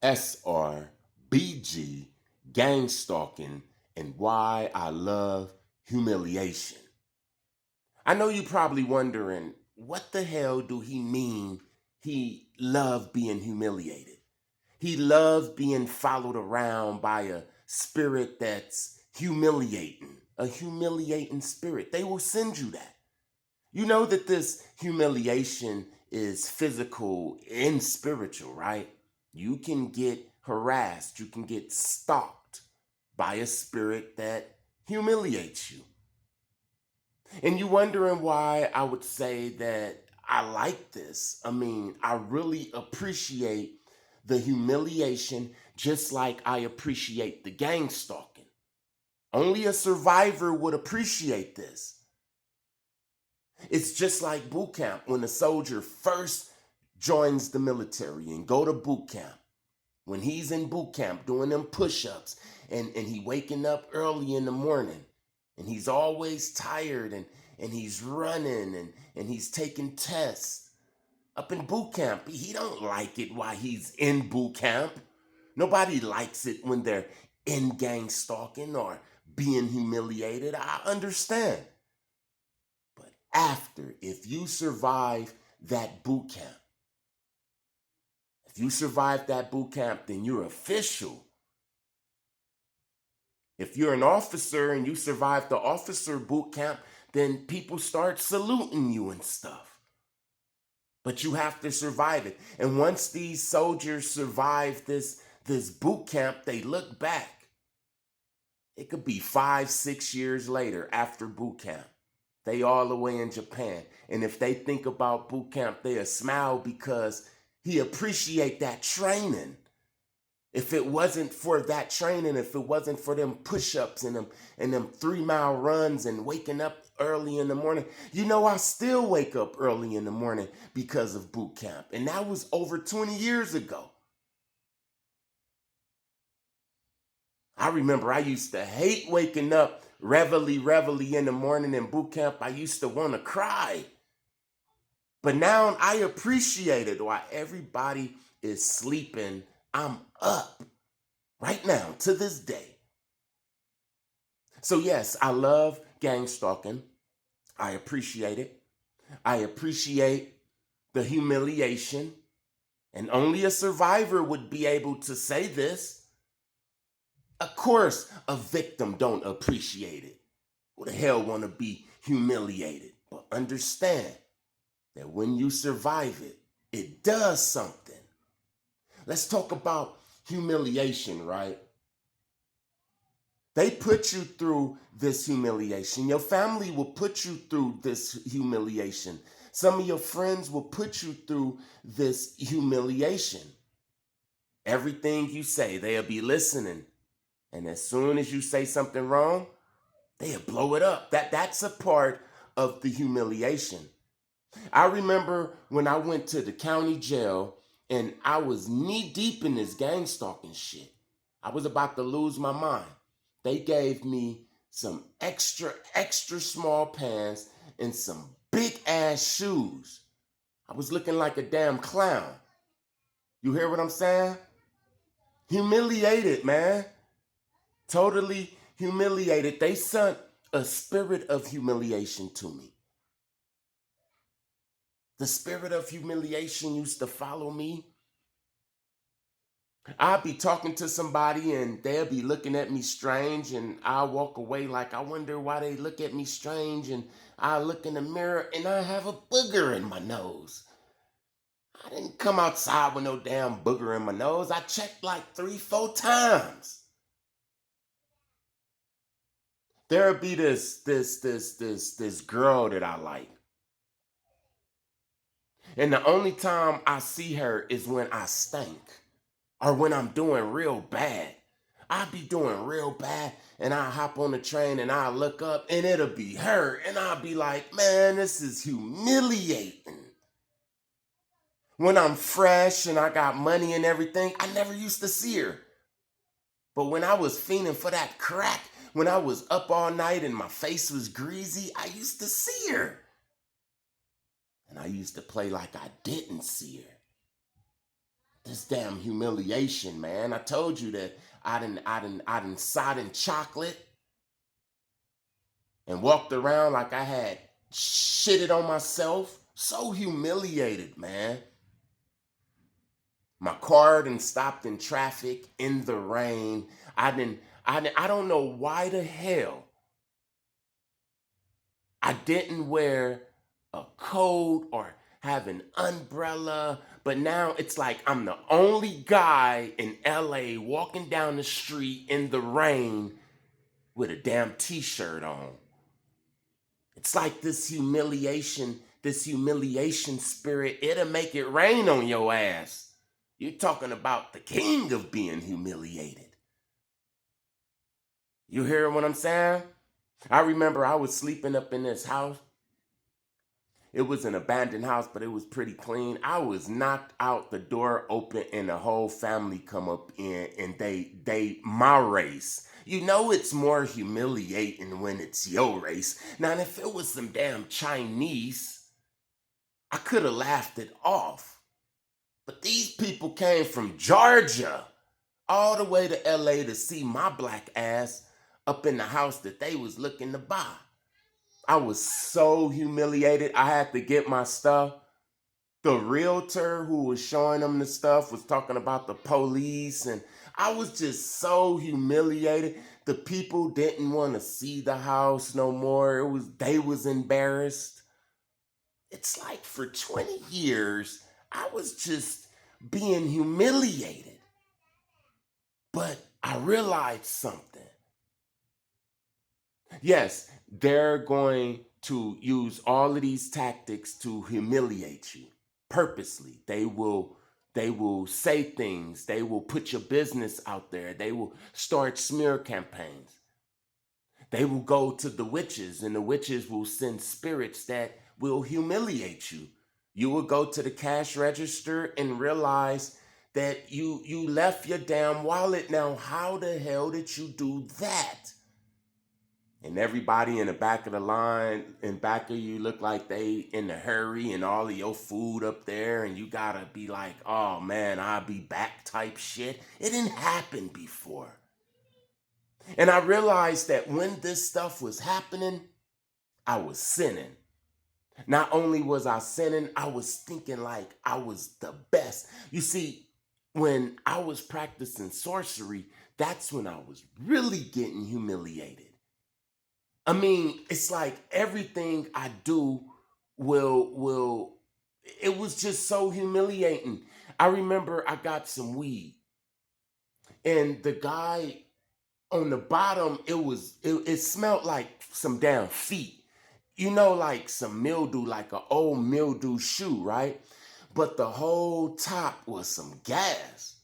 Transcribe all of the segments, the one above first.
SR&BG, Gangstalking, and Why I Love Humiliation. I know you're probably wondering, what the hell do he mean he loved being humiliated? He loved being followed around by a spirit that's humiliating, a humiliating spirit. They will send you that. You know that this humiliation is physical and spiritual, right? You can get harassed, you can get stalked by a spirit that humiliates you. And you wondering why I would say that I like this. I mean, I really appreciate the humiliation just like I appreciate the gang stalking. Only a survivor would appreciate this. It's just like boot camp when a soldier first joins the military and go to boot camp. When he's in boot camp doing them push-ups and he waking up early in the morning and he's always tired and he's running and he's taking tests. Up in boot camp, he don't like it while he's in boot camp. Nobody likes it when they're in gang stalking or being humiliated. I understand. But after, if you survive that boot camp, if you survive that boot camp, then you're official. If you're an officer and you survive the officer boot camp, then people start saluting you and stuff. But you have to survive it. And once these soldiers survive this boot camp, they look back. It could be 5-6 years later after boot camp. They all the way in Japan. And if they think about boot camp, they'll smile because he appreciate that training. If it wasn't for that training, if it wasn't for them push-ups and them 3-mile runs and waking up early in the morning, you know, I still wake up early in the morning because of boot camp. And that was over 20 years ago. I remember I used to hate waking up reveille in the morning in boot camp. I used to want to cry. But now I appreciate it. While everybody is sleeping, I'm up right now to this day. So yes, I love gang stalking. I appreciate it. I appreciate the humiliation. And only a survivor would be able to say this. Of course, a victim don't appreciate it. Who the hell want to be humiliated? But understand that when you survive it, it does something. Let's talk about humiliation, right? They put you through this humiliation. Your family will put you through this humiliation. Some of your friends will put you through this humiliation. Everything you say, they'll be listening. And as soon as you say something wrong, they'll blow it up. That's a part of the humiliation. I remember when I went to the county jail and I was knee deep in this gang stalking shit. I was about to lose my mind. They gave me some extra small pants and some big ass shoes. I was looking like a damn clown. You hear what I'm saying? Humiliated, man. Totally humiliated. They sent a spirit of humiliation to me. The spirit of humiliation used to follow me. I'd be talking to somebody and they'll be looking at me strange and I'll walk away like, I wonder why they look at me strange, and I look in the mirror and I have a booger in my nose. I didn't come outside with no damn booger in my nose. I checked like 3-4 times. There'll be this girl that I like. And the only time I see her is when I stink or when I'm doing real bad. I be doing real bad and I hop on the train and I look up and it'll be her and I'll be like, man, this is humiliating. When I'm fresh and I got money and everything, I never used to see her. But when I was fiending for that crack, when I was up all night and my face was greasy, I used to see her. And I used to play like I didn't see her. This damn humiliation, man. I told you that I done sat in chocolate and walked around like I had shitted on myself. So humiliated, man. My car done stopped in traffic in the rain. I don't know why the hell I didn't wear a coat or have an umbrella, but now it's like I'm the only guy in LA walking down the street in the rain with a damn t-shirt on. It's like this humiliation spirit, it'll make it rain on your ass. You're talking about the king of being humiliated. You hear what I'm saying? I remember I was sleeping up in this house. It was an abandoned house, but it was pretty clean. I was knocked out, the door open, and the whole family come up in, and they my race. You know it's more humiliating when it's your race. Now, if it was some damn Chinese, I could have laughed it off. But these people came from Georgia all the way to LA to see my black ass up in the house that they was looking to buy. I was so humiliated. I had to get my stuff. The realtor who was showing them the stuff was talking about the police, and I was just so humiliated. The people didn't want to see the house no more. They was embarrassed. It's like for 20 years, I was just being humiliated. But I realized something. Yes, they're going to use all of these tactics to humiliate you purposely. They will say things. They will put your business out there. They will start smear campaigns. They will go to the witches, and the witches will send spirits that will humiliate you. You will go to the cash register and realize that you left your damn wallet. Now, how the hell did you do that? And everybody in the back of the line, in back of you, look like they in a hurry, and all of your food up there, and you gotta be like, oh man, I'll be back type shit. It didn't happen before. And I realized that when this stuff was happening, I was sinning. Not only was I sinning, I was thinking like I was the best. You see, when I was practicing sorcery, that's when I was really getting humiliated. I mean, it's like everything I do will it was just so humiliating. I remember I got some weed, and the guy on the bottom, it smelled like some damn feet. You know, like some mildew, like an old mildew shoe, right? But the whole top was some gas.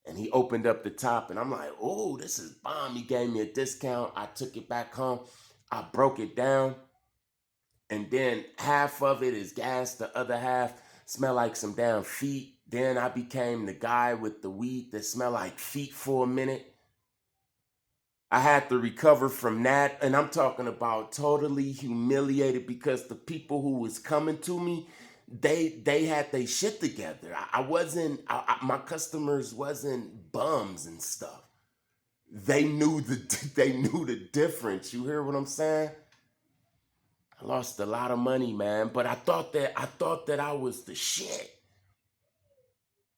And he opened up the top, and I'm like, oh, this is bomb. He gave me a discount. I took it back home. I broke it down, and then half of it is gas, the other half smell like some damn feet. Then I became the guy with the weed that smelled like feet for a minute. I had to recover from that, and I'm talking about totally humiliated because the people who was coming to me, they had their shit together. I wasn't. My customers wasn't bums and stuff. They knew the they knew the difference. You hear what I'm saying? I lost a lot of money, man, but I thought that I was the shit.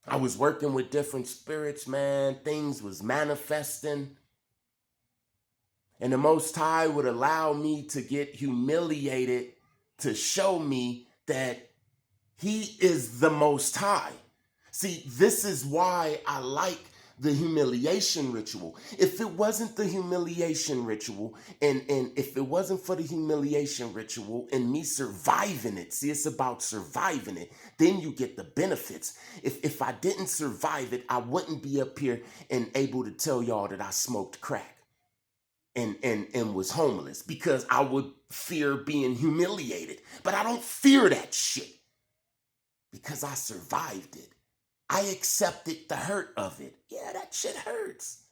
I was working with different spirits, man. Things was manifesting. And the Most High would allow me to get humiliated to show me that He is the Most High. See, this is why I like the humiliation ritual. If it wasn't the humiliation ritual, and if it wasn't for the humiliation ritual and me surviving it, see, it's about surviving it, then you get the benefits. If I didn't survive it, I wouldn't be up here and able to tell y'all that I smoked crack and was homeless, because I would fear being humiliated. But I don't fear that shit because I survived it. I accepted the hurt of it. Yeah, that shit hurts.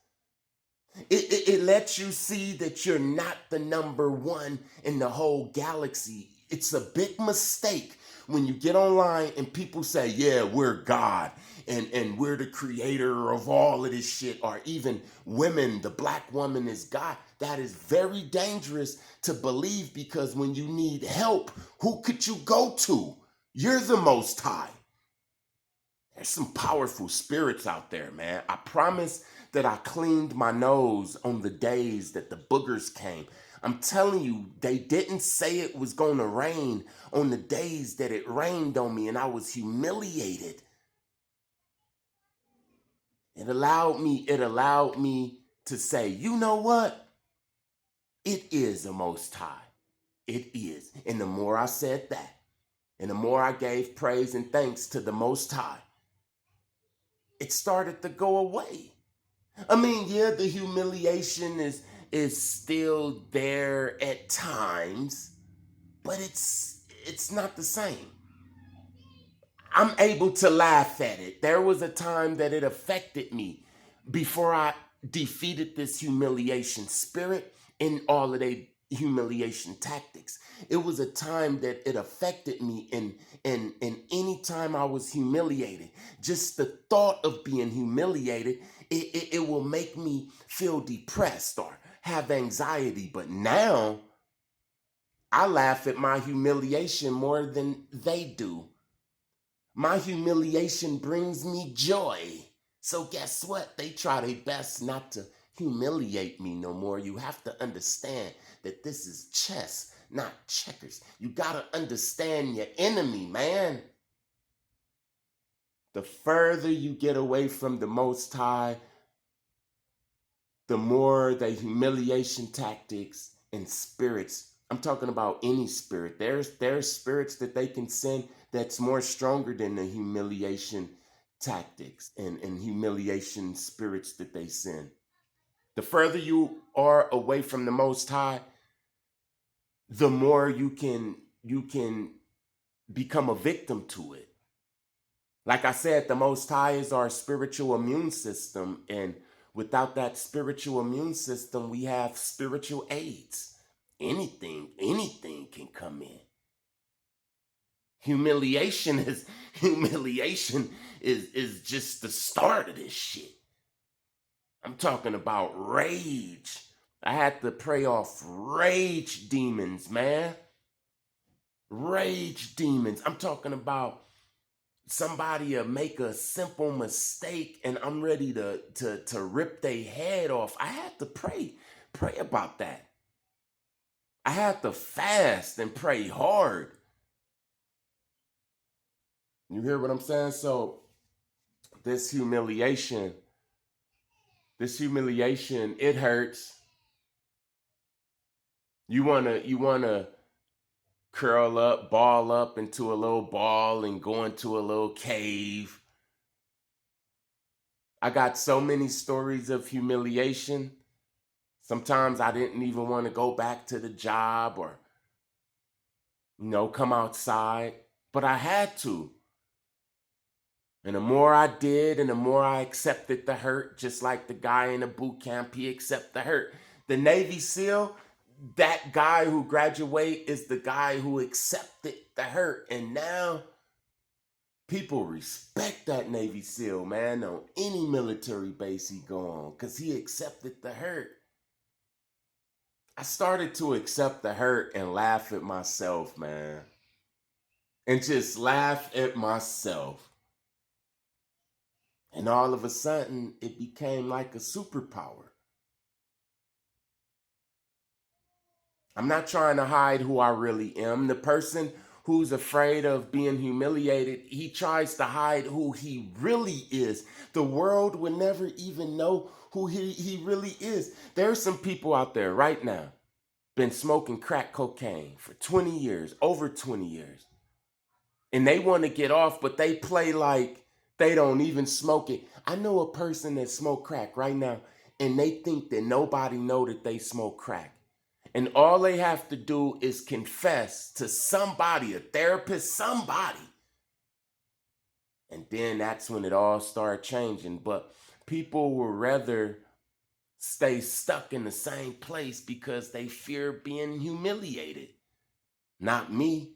It lets you see that you're not the number one in the whole galaxy. It's a big mistake when you get online and people say, yeah, we're God. and we're the creator of all of this shit, or even women, the black woman is God. That is very dangerous to believe, because when you need help, who could you go to? You're the Most High. There's some powerful spirits out there, man. I promise that I cleaned my nose on the days that the boogers came. I'm telling you, they didn't say it was going to rain on the days that it rained on me, and I was humiliated. It allowed me to say, you know what? It is the Most High. It is. And the more I said that, and the more I gave praise and thanks to the Most High, it started to go away. I mean, yeah, the humiliation is still there at times, but it's not the same. I'm able to laugh at it. There was a time that it affected me before I defeated this humiliation spirit in all of their humiliation tactics. It was a time that it affected me, and any time I was humiliated, just the thought of being humiliated, it will make me feel depressed or have anxiety. But now I laugh at my humiliation more than they do. My humiliation brings me joy. So guess what? They try their best not to humiliate me no more. You have to understand that this is chess, not checkers. You gotta understand your enemy, man. The further you get away from the Most High, the more the humiliation tactics and spirits. I'm talking about any spirit. There's spirits that they can send that's more stronger than the humiliation tactics and humiliation spirits that they send. The further you are away from the Most High, the more you can become a victim to it. Like I said, the Most High is our spiritual immune system, and without that spiritual immune system, we have spiritual AIDS. Anything can come in. Humiliation is humiliation is just the start of this shit. I'm talking about rage. I had to pray off rage demons, man. Rage demons. I'm talking about somebody make a simple mistake and I'm ready to rip their head off. I had to pray about that. I had to fast and pray hard. You hear what I'm saying? So this humiliation, it hurts. You wanna curl up, ball up into a little ball and go into a little cave. I got so many stories of humiliation. Sometimes I didn't even want to go back to the job or, come outside, but I had to. And the more I did and the more I accepted the hurt, just like the guy in the boot camp, he accepted the hurt. The Navy SEAL, that guy who graduated is the guy who accepted the hurt. And now people respect that Navy SEAL, man, on any military base he go on, because he accepted the hurt. I started to accept the hurt and laugh at myself, man. And just laugh at myself. And all of a sudden, it became like a superpower. I'm not trying to hide who I really am. The person who's afraid of being humiliated, he tries to hide who he really is. The world will never even know who he really is. There are some people out there right now, been smoking crack cocaine for 20 years, over 20 years. And they want to get off, but they play like they don't even smoke it. I know a person that smoke crack right now, and they think that nobody know that they smoke crack. And all they have to do is confess to somebody, a therapist, somebody. And then that's when it all started changing. But people would rather stay stuck in the same place because they fear being humiliated. Not me.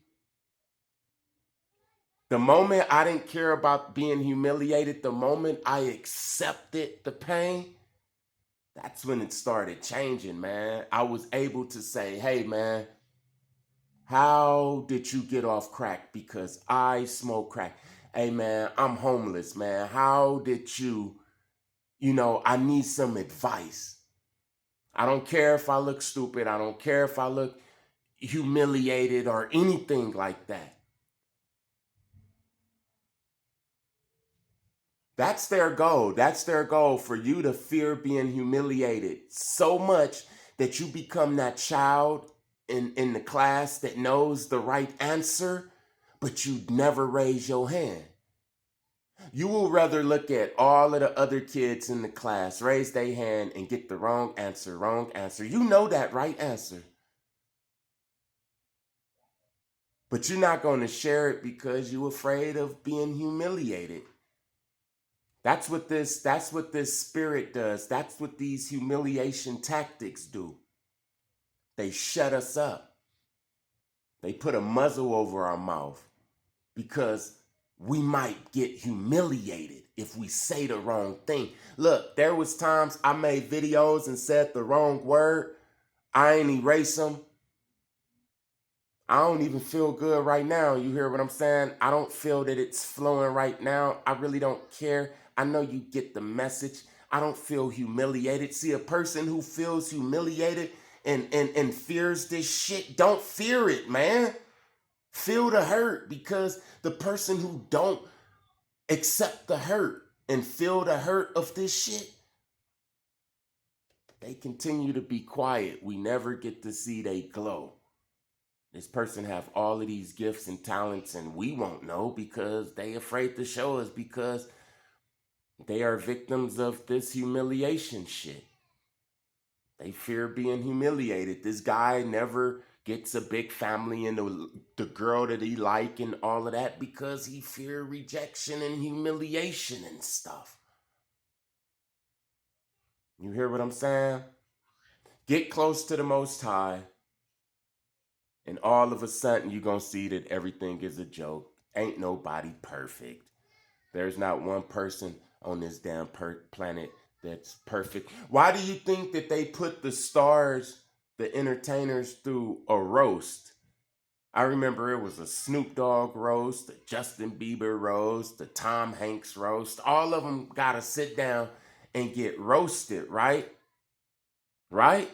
The moment I didn't care about being humiliated, the moment I accepted the pain, that's when it started changing, man. I was able to say, hey, man, how did you get off crack? Because I smoke crack. Hey, man, I'm homeless, man. How did I need some advice. I don't care if I look stupid. I don't care if I look humiliated or anything like that. That's their goal. That's their goal, for you to fear being humiliated so much that you become that child in the class that knows the right answer, but you never raise your hand. You will rather look at all of the other kids in the class raise their hand and get the wrong answer, wrong answer. You know that right answer, but you're not going to share it because you're afraid of being humiliated. That's what this spirit does. That's what these humiliation tactics do. They shut us up. They put a muzzle over our mouth because we might get humiliated if we say the wrong thing. Look, there was times I made videos and said the wrong word. I ain't erase them. I don't even feel good right now. You hear what I'm saying? I don't feel that it's flowing right now. I really don't care. I know you get the message. I don't feel humiliated. See, a person who feels humiliated and fears this shit, don't fear it, man. Feel the hurt, because the person who don't accept the hurt and feel the hurt of this shit, they continue to be quiet. We never get to see they glow. This person have all of these gifts and talents and we won't know because they afraid to show us, because they are victims of this humiliation shit. They fear being humiliated. This guy never gets a big family and the girl that he like and all of that because he fear rejection and humiliation and stuff. You hear what I'm saying? Get close to the Most High, and all of a sudden you're going to see that everything is a joke. Ain't nobody perfect. There's not one person on this damn planet that's perfect. Why do you think that they put the stars, the entertainers, through a roast? I remember it was a Snoop Dogg roast, a Justin Bieber roast, the Tom Hanks roast. All of them got to sit down and get roasted, right? Right?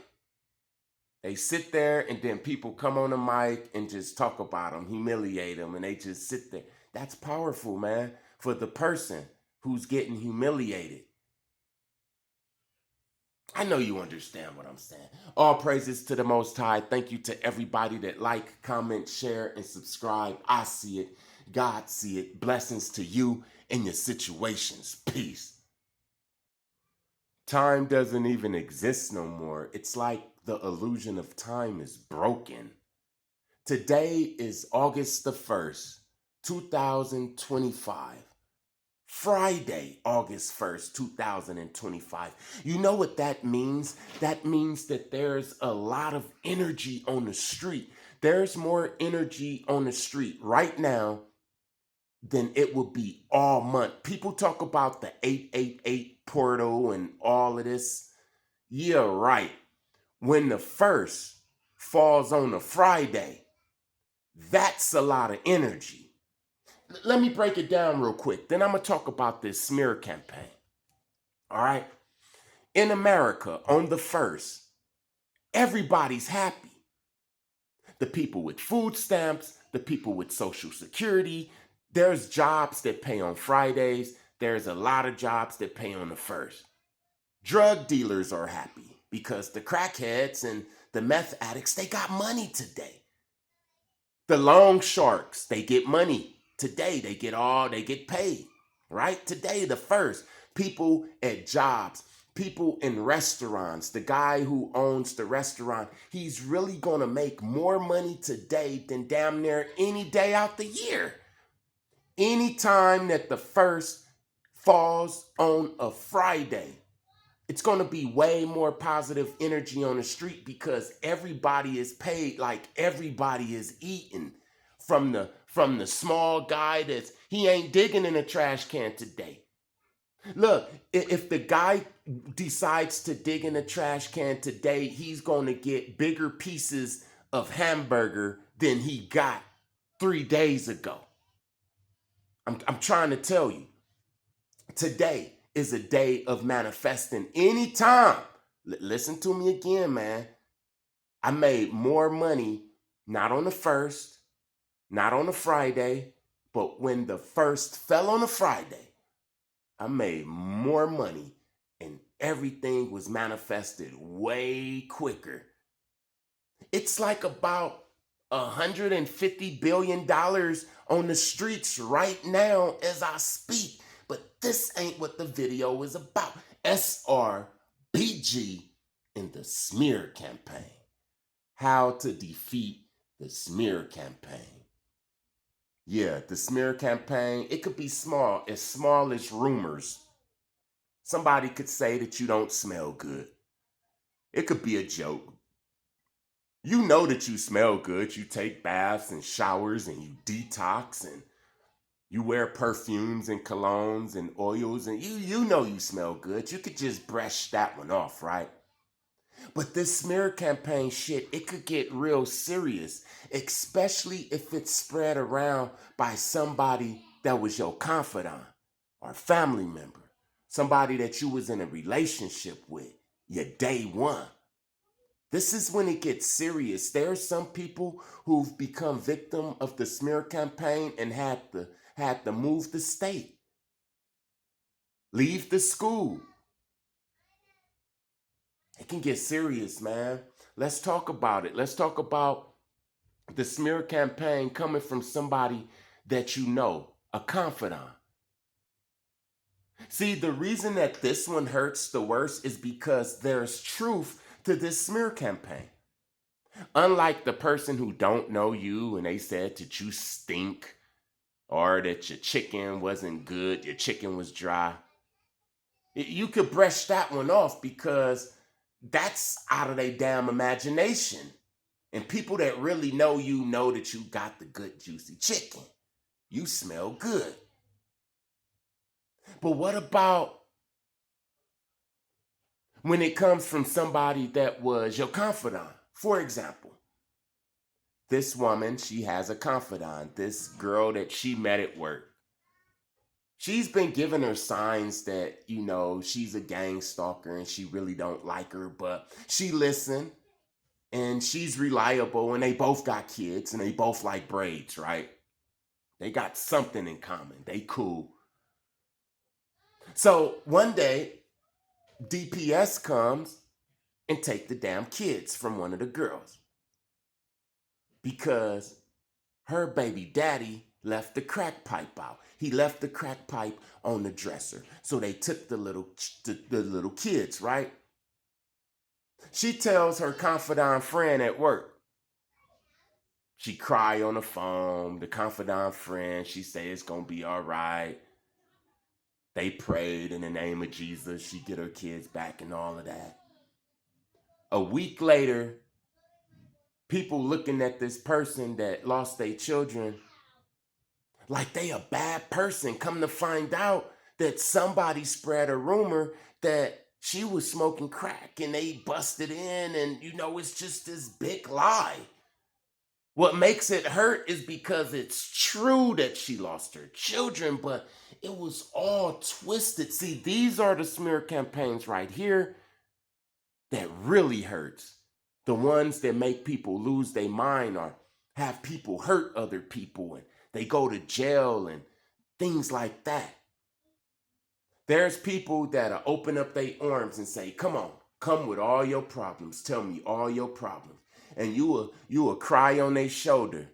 They sit there and then people come on the mic and just talk about them, humiliate them, and they just sit there. That's powerful, man, for the person who's getting humiliated. I know you understand what I'm saying. All praises to the Most High. Thank you to everybody that like, comment, share, and subscribe. I see it. God see it. Blessings to you and your situations. Peace. Time doesn't even exist no more. It's like the illusion of time is broken. Today is August the 1st, 2025. Friday, August 1st, 2025. You know what that means? That means that there's a lot of energy on the street. There's more energy on the street right now than it will be all month. People talk about the 888 portal and all of this. Yeah, right. When the first falls on a Friday, that's a lot of energy. Let me break it down real quick. Then I'm going to talk about this smear campaign. All right. In America, on the 1st, everybody's happy. The people with food stamps, the people with Social Security. There's jobs that pay on Fridays. There's a lot of jobs that pay on the 1st. Drug dealers are happy because the crackheads and the meth addicts, they got money today. The loan sharks, they get money today. They get paid, right? Today, the 1st. People at jobs, people in restaurants, the guy who owns the restaurant, he's really going to make more money today than damn near any day out the year. Anytime that the 1st falls on a Friday, it's going to be way more positive energy on the street because everybody is paid, like everybody is eating. From the From the small guy he ain't digging in a trash can today. Look, if the guy decides to dig in a trash can today, he's going to get bigger pieces of hamburger than he got 3 days ago. I'm trying to tell you, today is a day of manifesting. Anytime, listen to me again, man. I made more money, not on the first, not on a Friday, but when the first fell on a Friday, I made more money and everything was manifested way quicker. It's like about $150 billion on the streets right now as I speak. But this ain't what the video is about. SR&BG in the smear campaign. How to defeat the smear campaign. Yeah, the smear campaign, it could be small as rumors. Somebody could say that you don't smell good. It could be a joke. You know that you smell good. You take baths and showers and you detox and you wear perfumes and colognes and oils and you know you smell good. You could just brush that one off, right? But this smear campaign shit, it could get real serious, especially if it's spread around by somebody that was your confidant or family member, somebody that you was in a relationship with, your day one. This is when it gets serious. There are some people who've become victim of the smear campaign and had to move the state, leave the school. It can get serious, man. Let's talk about it. Let's talk about the smear campaign coming from somebody that you know, a confidant. See, the reason that this one hurts the worst is because there's truth to this smear campaign. Unlike the person who don't know you and they said that you stink or that your chicken wasn't good, your chicken was dry, you could brush that one off because that's out of their damn imagination. And people that really know you know that you got the good juicy chicken. You smell good. But what about when it comes from somebody that was your confidant? For example, this woman, she has a confidant, this girl that she met at work. She's been giving her signs that, she's a gang stalker and she really don't like her, but she listened and she's reliable and they both got kids and they both like braids, right? They got something in common. They cool. So one day, DPS comes and take the damn kids from one of the girls because her baby daddy left the crack pipe out. He left the crack pipe on the dresser. So they took the little kids, right? She tells her confidant friend at work. She cry on the phone. The confidant friend, she say it's gonna be all right. They prayed in the name of Jesus. She get her kids back and all of that. A week later, people looking at this person that lost their children like they a bad person. Come to find out that somebody spread a rumor that she was smoking crack and they busted in and it's just this big lie. What makes it hurt is because it's true that she lost her children, but it was all twisted. See, these are the smear campaigns right here that really hurts. The ones that make people lose their mind or have people hurt other people and they go to jail and things like that. There's people that'll open up their arms and say, come on, come with all your problems. Tell me all your problems. And you will cry on their shoulder.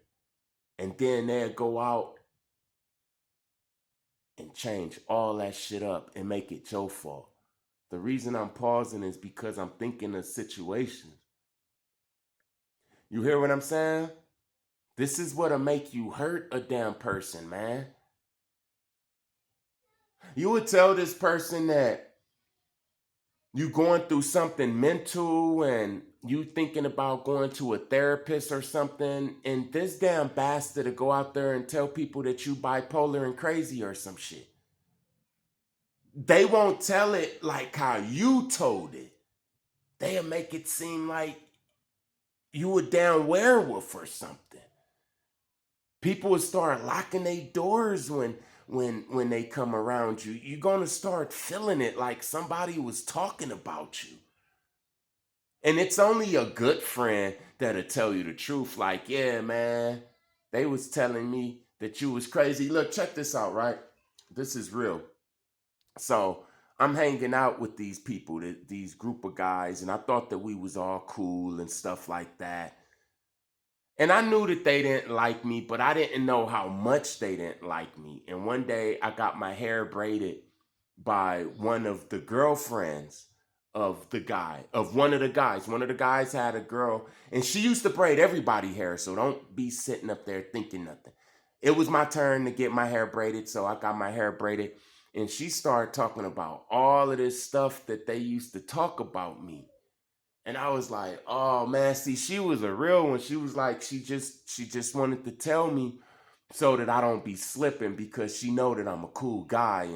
And then they'll go out and change all that shit up and make it your fault. The reason I'm pausing is because I'm thinking of situations. You hear what I'm saying? This is what'll make you hurt a damn person, man. You would tell this person that You going through something mental and you thinking about going to a therapist or something, and this damn bastard to go out there and tell people that you bipolar and crazy or some shit. They won't tell it like how you told it. They'll make it seem like you a damn werewolf or something. People will start locking their doors when they come around you. You're gonna start feeling it like somebody was talking about you. And it's only a good friend that'll tell you the truth. Like, yeah, man, they was telling me that you was crazy. Look, check this out, right? This is real. So I'm hanging out with these people, these group of guys, and I thought that we was all cool and stuff like that. And I knew that they didn't like me, but I didn't know how much they didn't like me. And one day I got my hair braided by one of the girlfriends of the guy, of one of the guys. One of the guys had a girl, and she used to braid everybody hair. So don't be sitting up there thinking nothing. It was my turn to get my hair braided, so I got my hair braided. And she started talking about all of this stuff that they used to talk about me. And I was like, oh man, see, she was a real one. She was like, she just wanted to tell me so that I don't be slipping because she know that I'm a cool guy.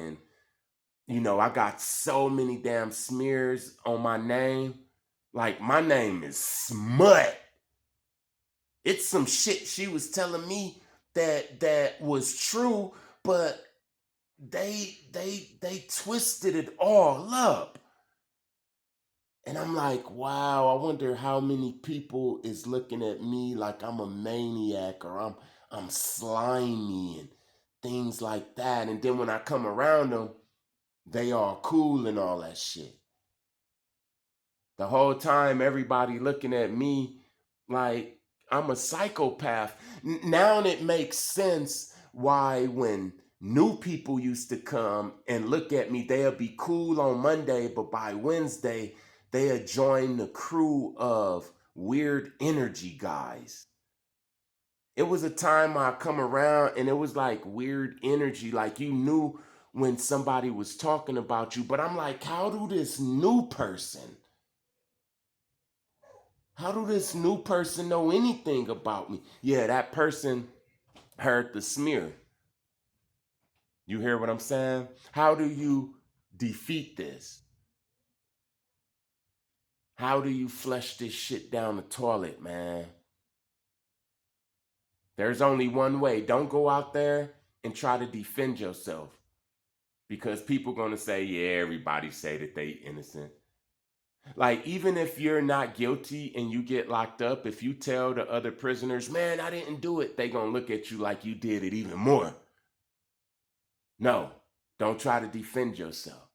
And I got so many damn smears on my name. Like my name is Smut. It's some shit she was telling me that was true, but they twisted it all up. And I'm like, wow, I wonder how many people is looking at me like I'm a maniac or I'm slimy and things like that. And then when I come around them, they are cool and all that shit. The whole time everybody looking at me like I'm a psychopath. Now it makes sense why when new people used to come and look at me, they'll be cool on Monday, but by Wednesday, they'll join the crew of weird energy guys. It was a time I come around and it was like weird energy, like you knew when somebody was talking about you, but I'm like, how do this new person know anything about me? Yeah, that person heard the smear. You hear what I'm saying? How do you defeat this? How do you flush this shit down the toilet, man? There's only one way. Don't go out there and try to defend yourself because people going to say, yeah, everybody say that they innocent. Like, even if you're not guilty and you get locked up, if you tell the other prisoners, man, I didn't do it, they gonna look at you like you did it even more. No, don't try to defend yourself.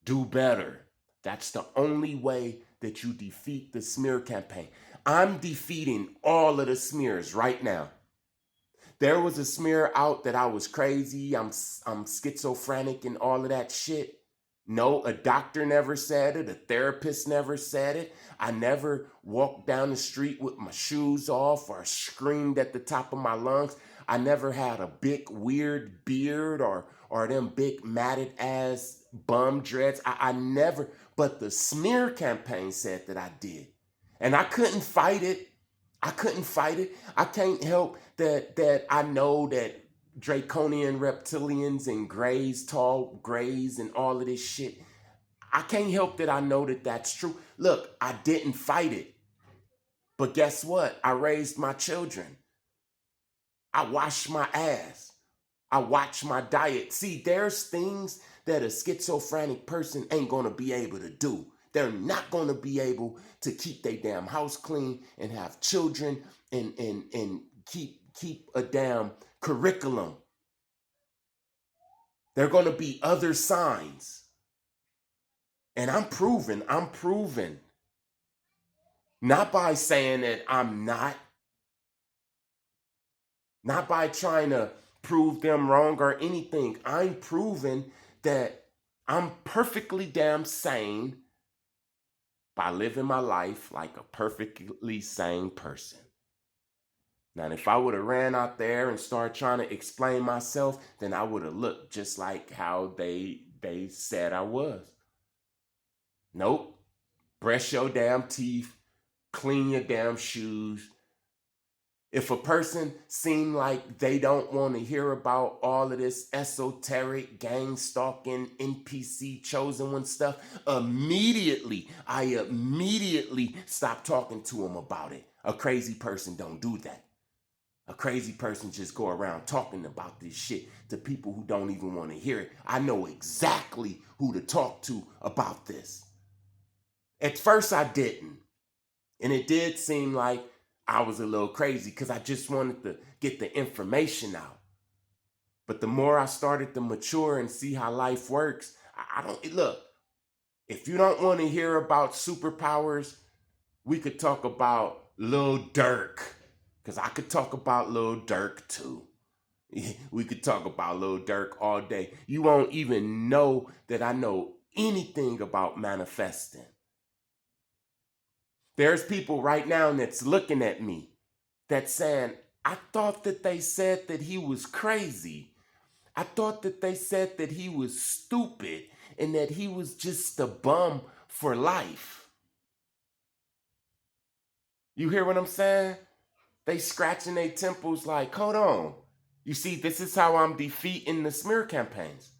Do better. That's the only way that you defeat the smear campaign. I'm defeating all of the smears right now. There was a smear out that I was crazy, I'm schizophrenic and all of that shit. No, a doctor never said it, a therapist never said it. I never walked down the street with my shoes off or screamed at the top of my lungs. I never had a big weird beard or them big matted ass bum dreads. I never, but the smear campaign said that I did. And I couldn't fight it. I couldn't fight it. I can't help that I know that draconian reptilians and grays, tall grays, and all of this shit. I can't help that I know that that's true. Look, I didn't fight it. But guess what? I raised my children. I washed my ass. I watch my diet. See, there's things that a schizophrenic person ain't gonna be able to do. They're not gonna be able to keep their damn house clean and have children and keep a damn curriculum. There are gonna be other signs. And I'm proven. Not by saying that I'm not by trying to prove them wrong or anything. I'm proving that I'm perfectly damn sane by living my life like a perfectly sane person. Now, if I would have ran out there and started trying to explain myself, then I would have looked just like how they said I was. Nope. Brush your damn teeth, clean your damn shoes. If a person seem like they don't want to hear about all of this esoteric gang stalking NPC chosen one stuff, I immediately stop talking to them about it. A crazy person don't do that. A crazy person just go around talking about this shit to people who don't even want to hear it. I know exactly who to talk to about this. At first I didn't. And it did seem like I was a little crazy because I just wanted to get the information out. But the more I started to mature and see how life works, I don't look. If you don't want to hear about superpowers, we could talk about Lil Durk. Because I could talk about Lil Durk too. We could talk about Lil Durk all day. You won't even know that I know anything about manifesting. There's people right now that's looking at me that's saying, I thought that they said that he was crazy. I thought that they said that he was stupid and that he was just a bum for life. You hear what I'm saying? They scratching their temples like, hold on. You see, this is how I'm defeating the smear campaigns.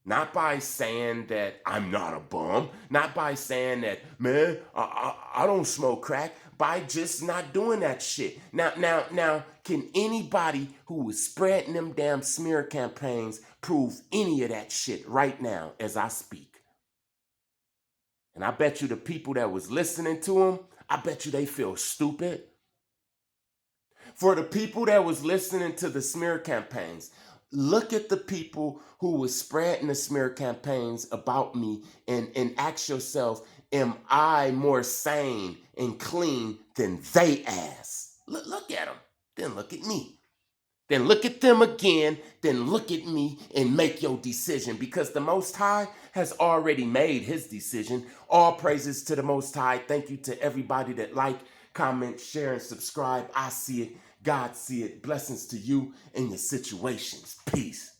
Not by saying that I'm not a bum. Not by saying that, man, I don't smoke crack. By just not doing that shit. Now, can anybody who was spreading them damn smear campaigns prove any of that shit right now as I speak? And I bet you the people that was listening to them, I bet you they feel stupid. For the people that was listening to the smear campaigns, look at the people who was spreading the smear campaigns about me and ask yourself, am I more sane and clean than they ass? Look at them. Then look at me. Then look at them again. Then look at me and make your decision because the Most High has already made his decision. All praises to the Most High. Thank you to everybody that like, comment, share, and subscribe. I see it. God see it. Blessings to you and your situations. Peace.